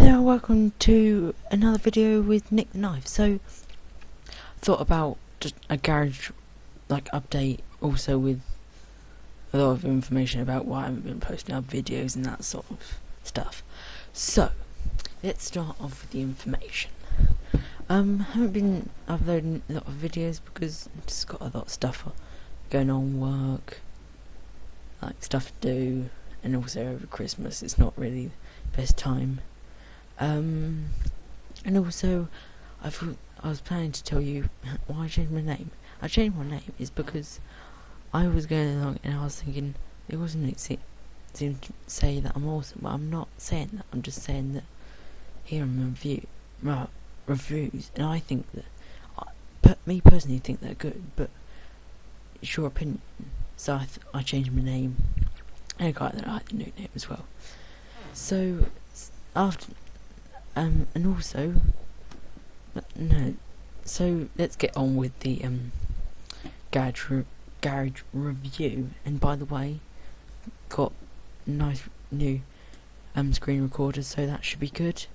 Hello, welcome to another video with Nick the Knife. So, thought about just a garage update, also with a lot of information about why I haven't been posting up videos and that sort of stuff. So, let's start off with the information. Haven't been uploading a lot of videos because I've just got a lot of stuff going on, work, stuff to do, and also over Christmas it's not really the best time. And also, I was planning to tell you why I changed my name. I changed my name is because I was going along and I was thinking it wasn't seem to say that I'm awesome, but I'm not saying that. I'm just saying that here are my reviews, and I think that, me personally think they're good, but it's your opinion. So I changed my name, and I got the new name as well. So after. And also, no. So let's get on with the garage review. And by the way, got nice new screen recorders, so that should be good.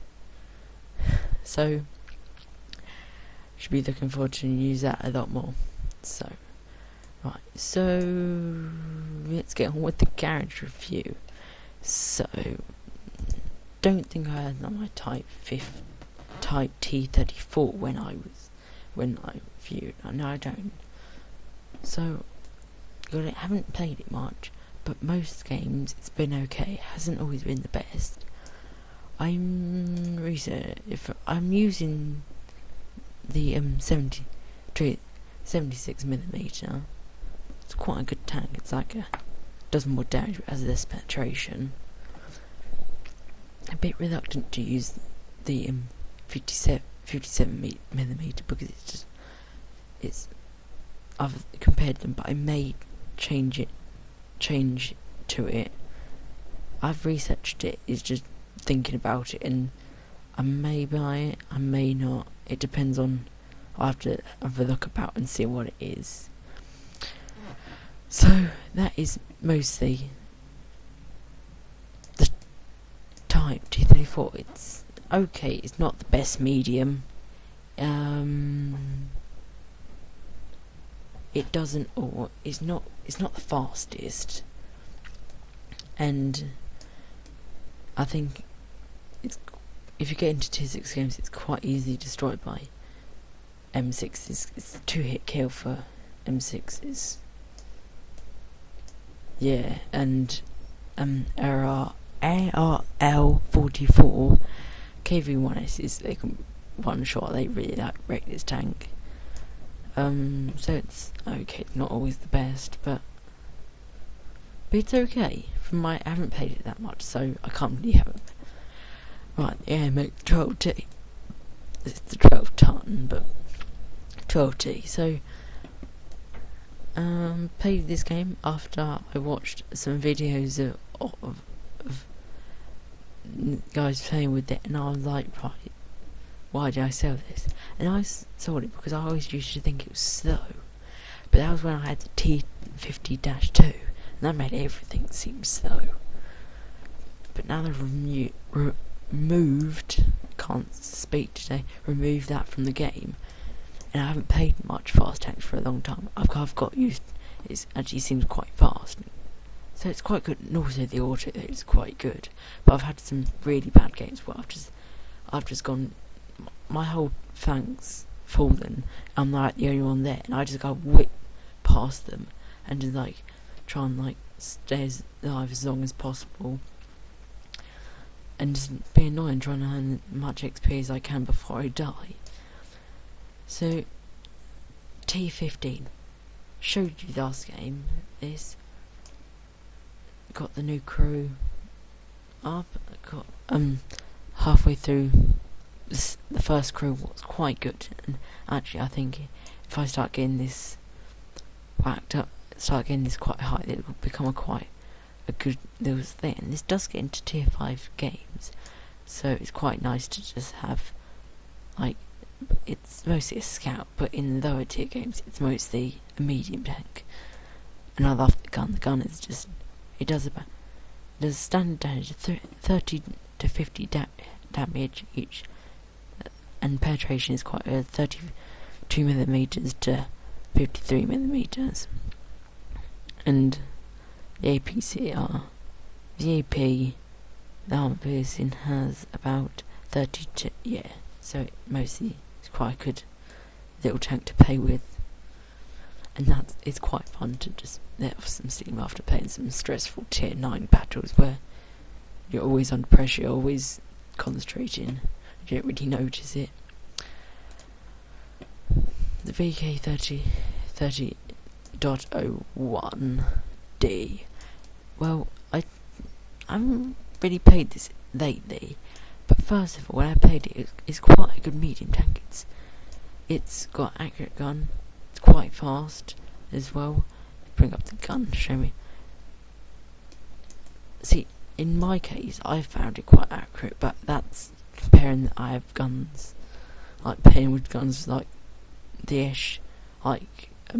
So should be looking forward to use that a lot more. So right. So let's get on with the garage review. So. Don't think I had my Type T34 when I reviewed. No, I don't. So, I haven't played it much, but most games it's been okay. It hasn't always been the best. If I'm using the 76mm. It's quite a good tank. It's does more damage, but has less penetration. A bit reluctant to use the 57mm because I've compared them, but I may change to it. I've researched it. It's just thinking about it, and I may buy it, I may not. It depends on. I have to have a look about and see what it is. So that is mostly Type T34. It's okay. It's not the best medium. It doesn't, or it's not the fastest. And I think if you get into tier 6 games, it's quite easily destroyed by M6s. It's a 2-hit kill for M6s. Yeah, and ARL44 KV1Ss, they can one shot. They really wreck this tank. So it's okay. Not always the best, but it's okay. I haven't played it that much, so I can't really have it. Right, the AMX 12T. It's the 12 ton, but 12T. So played this game after I watched some videos of guys playing with it, and I was like, right, why did I sell this? And I sold it because I always used to think it was slow, but that was when I had the T50-2, and that made everything seem slow. But now they've removed, can't speak today, removed that from the game, and I haven't played much fast tanks for a long time. I've got used. It actually seems quite fast. So it's quite good, and also the auto is quite good. But I've had some really bad games where I've just gone, my whole flank's fallen. I'm the only one there, and I just go whip past them and just try and stay alive as long as possible, and just be annoying, trying to earn as much XP as I can before I die. So T15 showed you last game is. Got the new crew up. Got halfway through the first crew was quite good, and actually I think if I start getting this whacked up, start getting this quite high, it will become quite a good little thing. And this does get into tier 5 games, so it's quite nice to just have it's mostly a scout, but in lower tier games it's mostly a medium tank. And I love the gun. The gun is just. It does standard damage of 30 to 50 damage each, and penetration is quite 32 millimeters to 53 millimeters, and the APCR, the AP, the armor piercing has about 32. Yeah, so it mostly is quite a good little tank to play with, and it's quite fun to just let off some steam after playing some stressful tier 9 battles where you're always under pressure, always concentrating, you don't really notice it. The VK30.01D. Well, I haven't really played this lately, but first of all, when I played it, it's quite a good medium tank. It's got accurate gun, it's quite fast as well. Bring up the gun, show me. See, in my case, I found it quite accurate, but that's comparing that I have guns, like playing with guns like the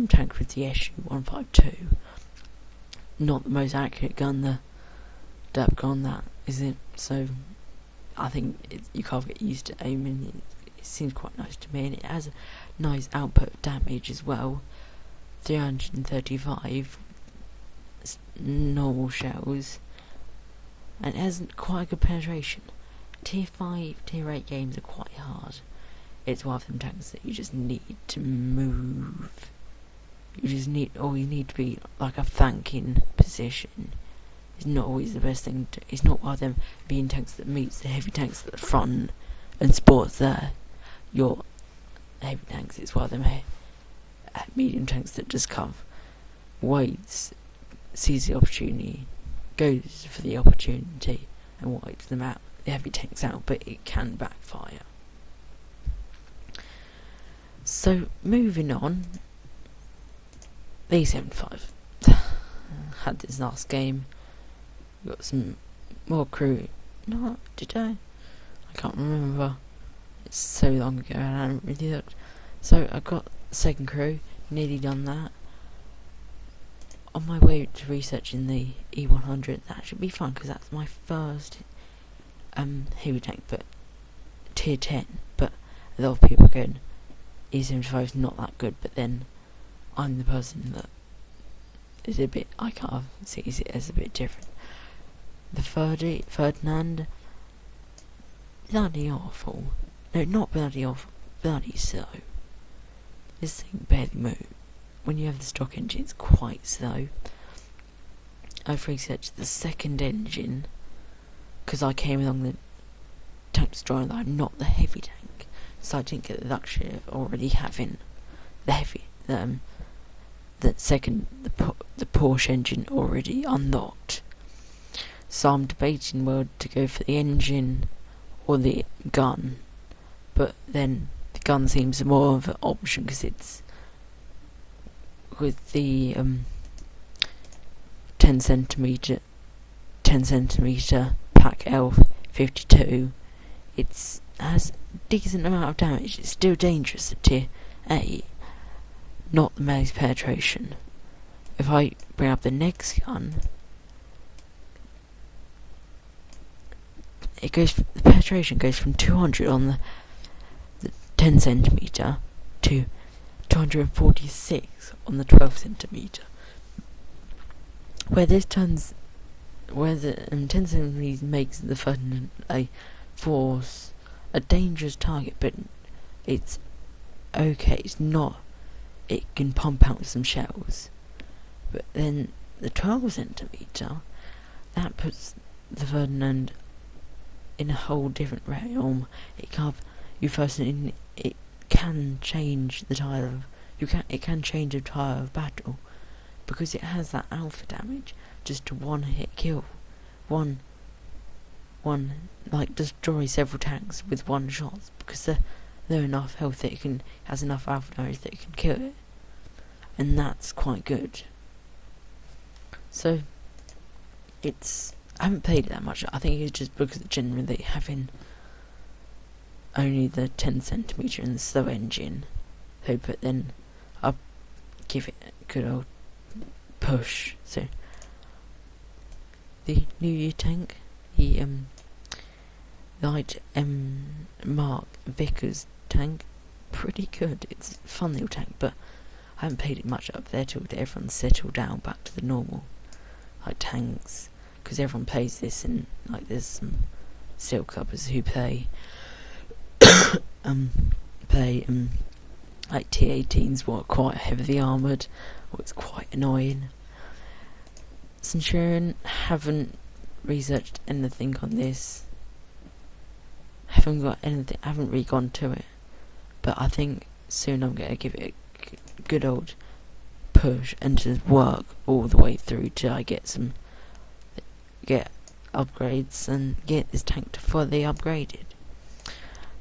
tank with the SU-152. Not the most accurate gun, the DAP gun, that isn't. So I think you can't get used to aiming. It seems quite nice to me, and it has a nice output of damage as well. 335 normal shells, and it has quite a good penetration. Tier 5, Tier 8 games are quite hard. It's one of them tanks that you just need to move. You need to be like a flanking position. It's not always the best thing to. It's not one of them being tanks that meets the heavy tanks at the front and sports your heavy tanks. It's one of them medium tanks that just waits, sees the opportunity, goes for the opportunity, and wipes them out. The heavy tanks out, but it can backfire. So moving on, V75 had this last game. Got some more crew. No, did I? I can't remember. It's so long ago and I haven't really looked. So I got the second crew, nearly done that. On my way to researching the E100, that should be fun because that's my first heavy tank, but tier 10. But a lot of people are going, E75 is not that good, but then I'm the person that is a bit, I can't see it as a bit different. The Ferdinand, bloody awful. No, not bloody awful, bloody slow. This thing barely moves. When you have the stock engine, it's quite slow. I've researched the second engine, because I came along the tank destroyer that I'm not the heavy tank, so I didn't get the luxury of already having the heavy, the Porsche engine already unlocked. So I'm debating whether to go for the engine or the gun, but then the gun seems more of an option because it's with the 10 centimeter Pack L52. It has a decent amount of damage. It's still dangerous at tier 8, not the most penetration. If I bring up the next gun, the penetration goes from 200 on the 10 centimeter to 246 on the 12 centimeter. Where the 10 centimeters makes the Ferdinand a dangerous target, but it's okay. It's not. It can pump out some shells, but then the 12 centimeter, that puts the Ferdinand in a whole different realm. It can change the tile of it can change the tile of battle because it has that alpha damage, just a one hit kill, one like destroy several tanks with one shot because they're enough health that it has enough alpha damage that it can kill it, and that's quite good. So I haven't played it that much. I think it's just because generally having only the 10 centimeter and the slow engine, but then I'll give it a good old push. So the New Year tank, the liked Mark Vickers' tank. Pretty good. It's a fun little tank, but I haven't played it much up there till everyone's settled down back to the normal like tanks, because everyone plays this, and like there's some Steel Clubbers who play like T-18s, what are quite heavily armoured, or it's quite annoying. Centurion, haven't researched anything on this. Haven't really gone to it, but I think soon I'm going to give it a good old push and just work all the way through till I get upgrades and get this tank to fully upgraded.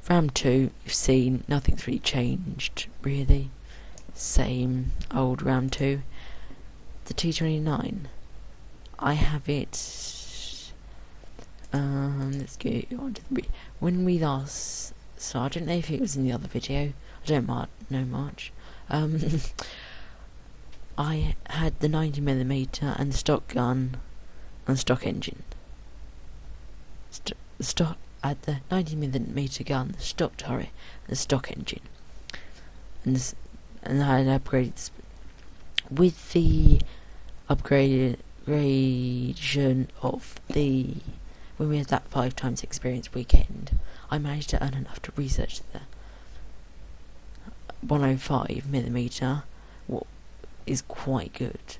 Ram 2, you've seen, nothing's really changed, really. Same old Ram 2. The T-29, I have it, let's go on to the when we last, so I don't know if it was in the other video, I don't know much, I had the 90mm and the stock gun and stock engine. I had the 90mm gun, the stock turret, and the stock engine, and I had upgraded with the upgradation of the when we had that 5x experience weekend. I managed to earn enough to research the 105mm, what is quite good.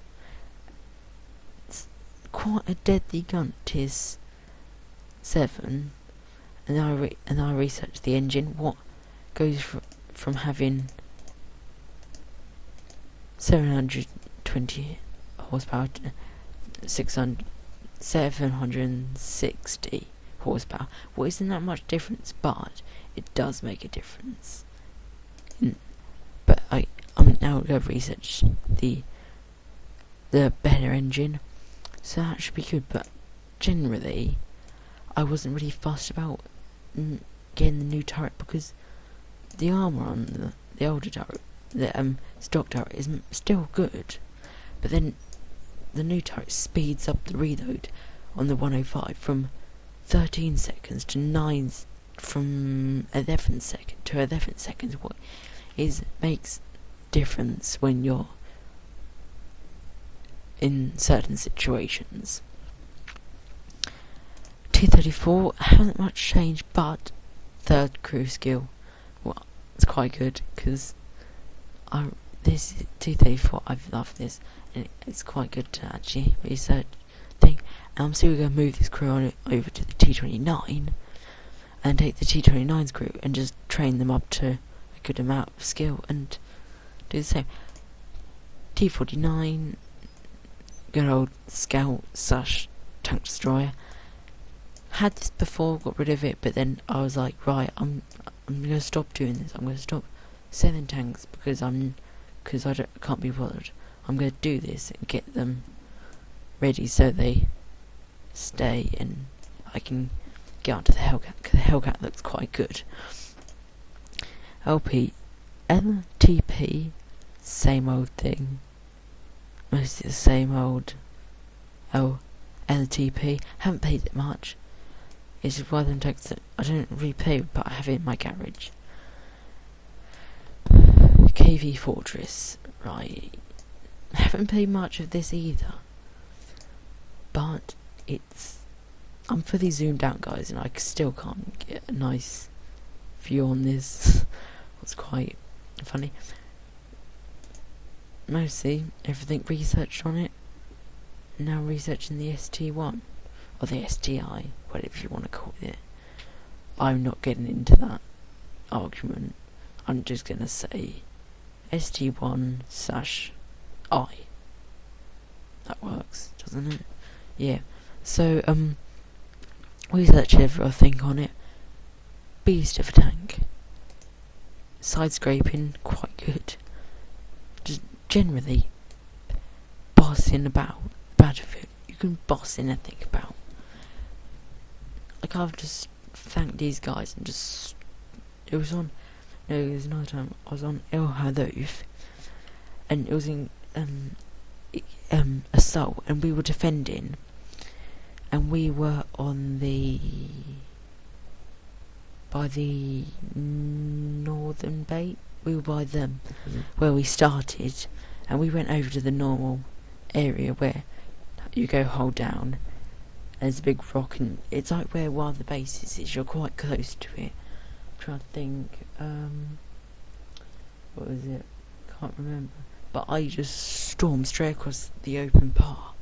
It's quite a deadly gun. It is 7, and I researched the engine. What goes from having 720 horsepower to 760 horsepower. Well, isn't that much difference, but it does make a difference. But I'm now going to research the better engine, so that should be good. But generally, I wasn't really fussed about getting the new turret, because the armour on the older turret, the stock turret, is still good, but then the new turret speeds up the reload on the 105 from 13 seconds to 11 seconds, what makes difference when you're in certain situations. T-34 hasn't much changed, but third crew skill, well, it's quite good, because this T-34, I've loved this, and it's quite good to actually research thing. And I'm still going to move this crew on over to the T-29 and take the T-29's crew and just train them up to a good amount of skill and do the same. T-49, good old scout / tank destroyer. Had this before, got rid of it, but then I was like, right, I'm going to stop doing this. I'm going to stop selling tanks because I can't be bothered. I'm going to do this and get them ready so they stay, and I can get onto the Hellcat, because the Hellcat looks quite good. LTP, same old thing. Mostly the same old LTP. Haven't played it much. It's just one of them tanks that I don't really play with, but I have it in my garage. KV Fortress, right. Haven't played much of this either, but I'm fully zoomed out, guys, and I still can't get a nice view on this. It's quite funny. Mostly everything researched on it. Now researching the ST1 or the STI, whatever you want to call it. I'm not getting into that argument. I'm just gonna say ST1/I. That works, doesn't it? Yeah. So research everything on it. Beast of a tank. Side scraping, quite good. Just generally bossing about Battlefield. You can boss anything about. Like, I've just thanked these guys and just it was another time I was on El Haloof, and it was in assault, and we were defending, and we were on the by the Northern Bait. We were by them, where we started, and we went over to the normal area where you go hold down. There's a big rock, and it's like where one of the bases is. You're quite close to it. I'm trying to think. What was it? Can't remember. But I just stormed straight across the open part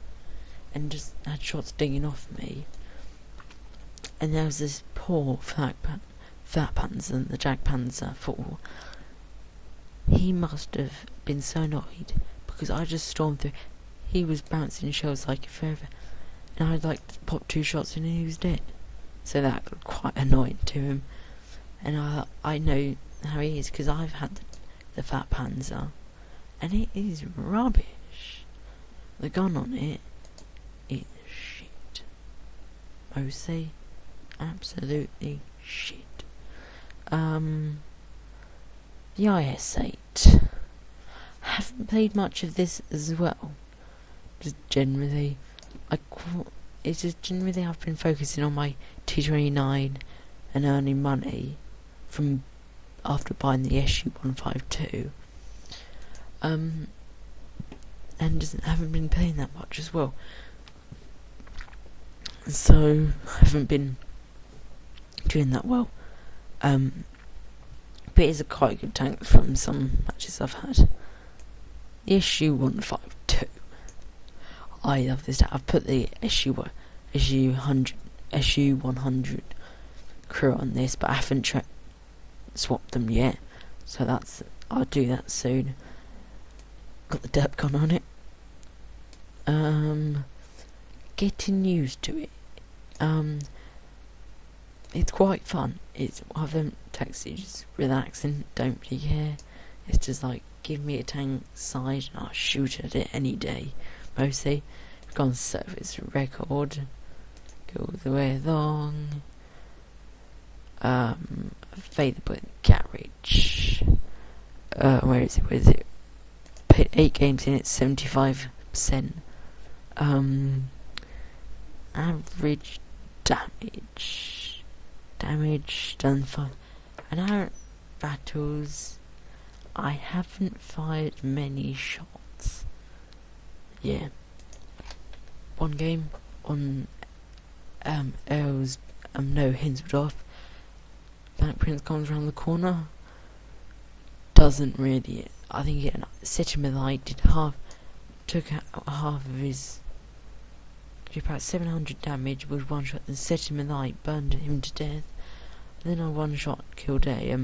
and just had shots dinging off me. And there was this poor Fat Panzer, the Jag Panzer 4. He must have been so annoyed because I just stormed through. He was bouncing shells like forever, and I'd like popped 2 shots and he was dead. So that got quite annoying to him. And I know how he is because I've had the Fat Panzer, and it is rubbish. The gun on it is shit. Mostly, absolutely shit. The IS-8. Haven't played much of this as well. Just generally, it's just generally I've been focusing on my T29 and earning money from after buying the SU-152. And just haven't been playing that much as well. So haven't been doing that well. But it's a quite good tank from some matches I've had. The SU-152. I love this tank. I've put the SU-100 crew on this, but I haven't swapped them yet. So I'll do that soon. Got the derp gun on it. Getting used to it. It's quite fun. It's one of them tanks that just relaxing, don't really care. It's just like, give me a tank size and I'll shoot at it any day. Mostly, I've gone service record, go all the way along. Available in garage. Where is it? Played 8 games in it, 75%. Average damage done fine. And our battles, I haven't fired many shots. Yeah. One game on Earls no Hinsdorf. Black Prince comes around the corner. Doesn't really. I think Citamilite took out half of his. Did about 700 damage with one shot. Then Citamilite burned him to death. Then I one shot killed a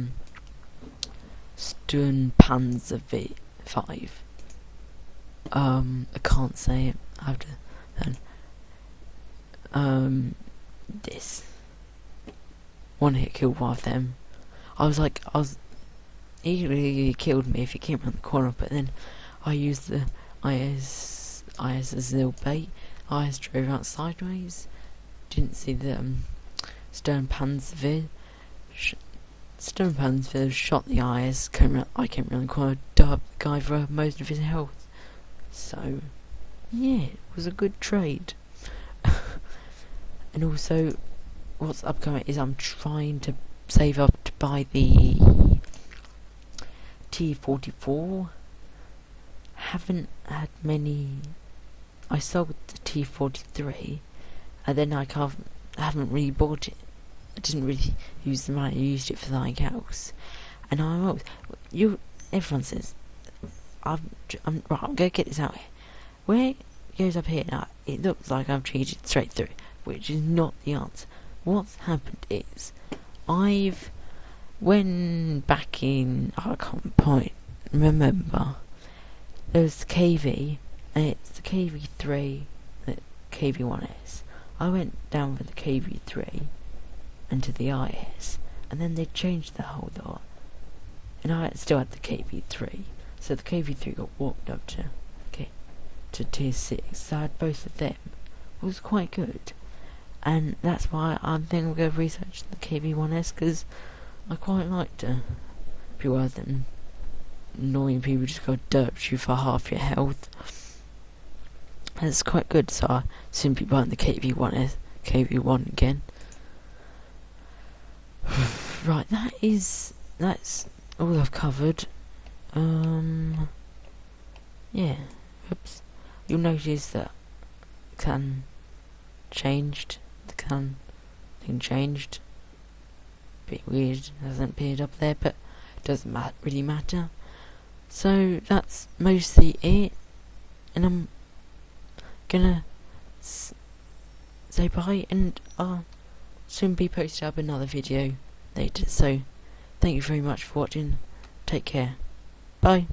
Sturmpanzer V5. I can't say it. I have to then. This one hit killed one of them. He really killed me if he came around the corner, but then I used the IS as a little bait. IS drove out sideways. Didn't see the Sturmpanzer. Sturmpanzer shot the IS. I came around the corner, dubbed the guy for most of his health. So yeah, it was a good trade. And also, what's upcoming is I'm trying to save up to buy the T44. Haven't had many. I sold the T43, and then I haven't really bought it. I didn't really use the money. I used it for something else. And everyone says, I'm gonna get this out here. Where it goes up here now, it looks like I've cheated straight through, which is not the answer. What's happened is, when back in, I can't quite remember, there was the KV, and it's the KV3, the KV1S. I went down with the KV3 and to the IS, and then they changed the whole lot, and I still had the KV3, so the KV3 got walked up to tier 6, so I had both of them. It was quite good, and that's why I'm thinking I'm going to research the KV1S, because I quite like to be rather than annoying people just go derp you for half your health. And it's quite good, so I simply buying the KV1 again. Right, that's all I've covered. Yeah. Oops. You'll notice that can changed. The can thing changed. Bit weird, hasn't appeared up there, but doesn't really matter. So that's mostly it, and I'm gonna say bye, and I'll soon be posting up another video later. So thank you very much for watching. Take care. Bye.